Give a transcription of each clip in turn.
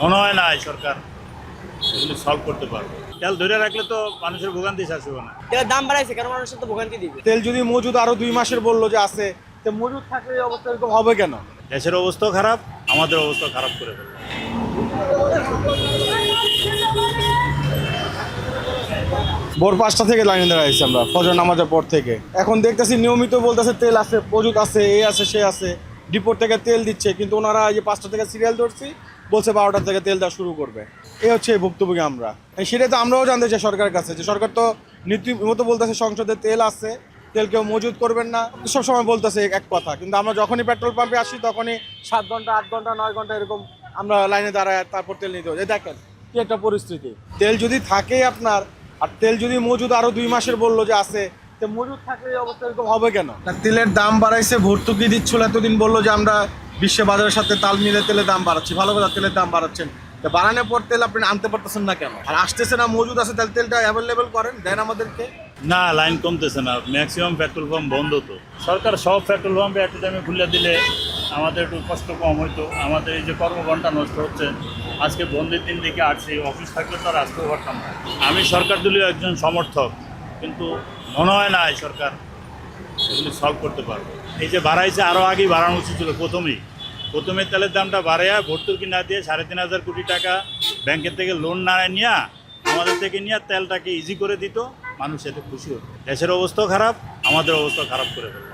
মনে হয় না এই সরকার এগুলি সলভ করতে পারবে। তেল ধরে রাখলে তো মানুষের ভোগান্তি শেষ হবে না। তেলের দাম বাড়াইছে কেন মানুষের তো ভোগান্তি দিবে। তেল যদি মজুদ আরো 2 মাসের বললো যে আছে, তো মজুদ থাকলে এই অবস্থা এরকম হবে কেন? দেশের অবস্থাও খারাপ, আমাদের অবস্থা খারাপ করে ফেলবে। ভোর 5টা থেকে লাইনে দাঁড়াইছি আমরা ফজর নামাজের পর থেকে। এখন দেখতেছি নিয়মিত বলতেছে তেল আছে, মজুদ আছে, এ আছে সে আছে, ডিপোর থেকে তেল দিচ্ছে, কিন্তু ওনারা এই যে 5টা থেকে সিরিয়াল ধরছি, বলছে 12টা থেকে তেল দেওয়া শুরু করবে। এই হচ্ছে ভুক্তভোগী আমরা। সেটা তো আমরাও জানতে চাই সরকারের কাছে, যে সরকার তো নীতিমতো বলতেছে সংসদে তেল আছে, তেল কেউ মজুদ করবেন না, সবসময় বলতেছে এক কথা, কিন্তু আমরা যখনই পেট্রোল পাম্পে আসি তখনই 7 ঘন্টা 8 ঘন্টা 9 ঘন্টা এরকম আমরা লাইনে দাঁড়ায় তারপর তেল নিতে হয়। দেখেন কি একটা পরিস্থিতি। তেল যদি থাকে আপনার, আর তেল যদি মজুদ আরো 2 মাসের বললো যে আছে, তো মজুদ থাকলে এই অবস্থা এরকম হবে কেন? তেলের দাম বাড়াইছে, ভর্তুকি দিচ্ছিল, এতদিন বললো যে আমরা বিশ্ব বাজারের সাথে তাল মিলে তেলের দাম বাড়াচ্ছি, ভালো কথা তেলের দাম বাড়াচ্ছেন, তো বাড়ানোর পর তেল আপনি আনতে পারতেছেন না কেন? আর আসতেছে না, মজুদ আছে, তাহলে তেলটা অ্যাভেলেবেল করেন, দেন আমাদেরকে। না, লাইন কমতেছে না, ম্যাক্সিমাম পেট্রোল পাম্প বন্ধ। তো সরকার সব পেট্রোল পাম্পে একটা টাইমে খুলে দিলে আমাদের একটু কষ্ট কম হইতো। আমাদের এই যে কর্মঘণ্টা নষ্ট হচ্ছে, আজকে বন্ধের দিন থেকে আসছি, অফিস থাকলে তো আর আসতেও পারতাম না। আমি সরকার দলীয় একজন সমর্থক, কিন্তু মনে হয় না এই সরকার এগুলি সলভ করতে পারবে। এই যে বাড়াইছে, আরও আগেই বাড়ানো উচিত ছিল। প্রথমে তেলের দামটা বাড়াইয়া ভর্তুকি না দিয়ে 3,500 কোটি টাকা ব্যাংকের থেকে লোন না নিয়ে আমাদের থেকে নিয়ে তেলটাকে ইজি করে দিত, মানুষ এতে খুশি হতো। দেশের অবস্থাও খারাপ, আমাদের অবস্থা খারাপ করে ফেলল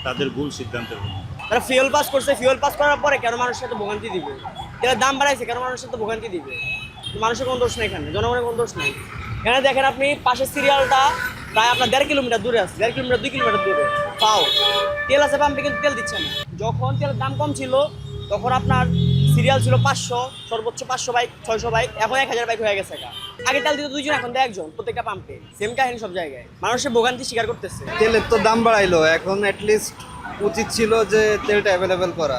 তাদের ভুল সিদ্ধান্তের জন্য। তারা ফিউল পাস করছে, ফিউল পাস করার পরে কেন মানুষের সাথে ভোগান্তি দিবে? তেলের দাম বাড়াইছে কেন মানুষের সাথে ভোগান্তি দিবে? মানুষের কোনো দোষ নেই এখানে, জনগণের কোনো দোষ নেই। এখানে দেখেন আপনি পাশের সিরিয়ালটা প্রায় আপনার 1.5 কিলোমিটার দূরে আছে, 1.5 কিলোমিটার 2 কিলোমিটার দূরে পাও তেল আছে, পাম্পে কিন্তু তেল দিচ্ছে না। যখন তেলের দাম কম ছিল তখন আপনার সিরিয়াল ছিল 500, সর্বোচ্চ 500 বাইক 600 বাইক, এখন 1000 বাইক হয়ে গেছে। আগে তেল দিত 2 জন, এখন দেয় 1 জন প্রত্যেকটা পাম্পে। সেম কাহিনী সব জায়গায়, মানুষের ভোগান্তি স্বীকার করতেছে। তেলের তো দাম বাড়াইলো, এখন অ্যাটলিস্ট উচিত ছিল যে তেলটা অ্যাভেলেবেল করা।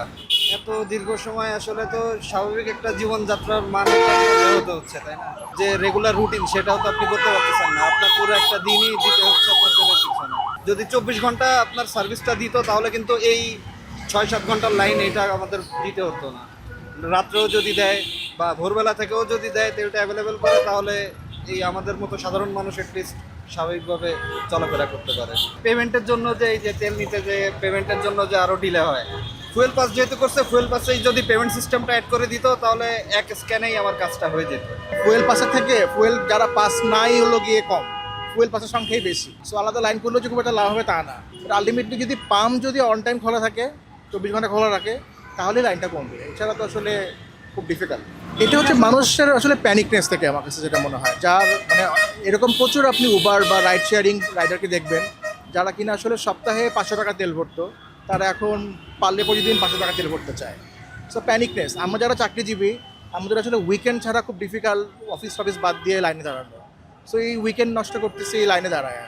এত দীর্ঘ সময় আসলে তো স্বাভাবিক একটা জীবনযাত্রার মান ব্যাহত হচ্ছে, তাই না? যে রেগুলার রুটিন সেটাও তো আপনি করতে পারতেছেন না, আপনার পুরো একটা দিনই দিতে হচ্ছে আপনার তেলের পিছনে। যদি 24 ঘন্টা আপনার সার্ভিসটা দিত তাহলে কিন্তু এই 6-7 ঘন্টার লাইন এটা আমাদের দিতে হতো না। রাত্রেও যদি দেয় বা ভোরবেলা থেকেও যদি দেয় তেলটা অ্যাভেলেবেল করে, তাহলে এই আমাদের মতো সাধারণ মানুষ অ্যাটলিস্ট স্বাভাবিকভাবে চলাফেরা করতে পারে। পেমেন্টের জন্য যে এই যে তেল নিতে যে পেমেন্টের জন্য যে আরও ডিলে হয়, ফুয়েল পাস যেহেতু করছে, ফুয়েল পাসেই যদি পেমেন্ট সিস্টেমটা অ্যাড করে দিত তাহলে এক স্ক্যানেই আমার কাজটা হয়ে যেত। ফুয়েল পাসের থেকে ফুয়েল যারা পাস নাই হলো গিয়ে কম, ফুয়েল পাসের সংখ্যাই বেশি। সো আলাদা লাইন করলেও যে খুব একটা লাভ হবে তা না। আলটিমেটলি যদি পাম্প যদি অন টাইম খোলা থাকে, 24 ঘন্টা খোলা রাখে, তাহলে লাইনটা কমবে। এছাড়া তো আসলে খুব ডিফিকাল্ট। এটা হচ্ছে মানুষের আসলে প্যানিকনেস থেকে আমার কাছে যেটা মনে হয়, যার মানে এরকম প্রচুর আপনি উবার বা রাইড শেয়ারিং রাইডারকে দেখবেন যারা কিনা আসলে সপ্তাহে 500 টাকা তেল ভরতো, তারা এখন পারলে প্রতিদিন 500 টাকা তেল ভরতে চায়। সো প্যানিকনেস। আমরা যারা চাকরিজীবী, আমাদের আসলে উইকেন্ড ছাড়া খুব ডিফিকাল্ট, অফিস বাদ দিয়ে লাইনে দাঁড়ানো। সো এই উইকেন্ড নষ্ট করতেছি এই লাইনে দাঁড়ায়।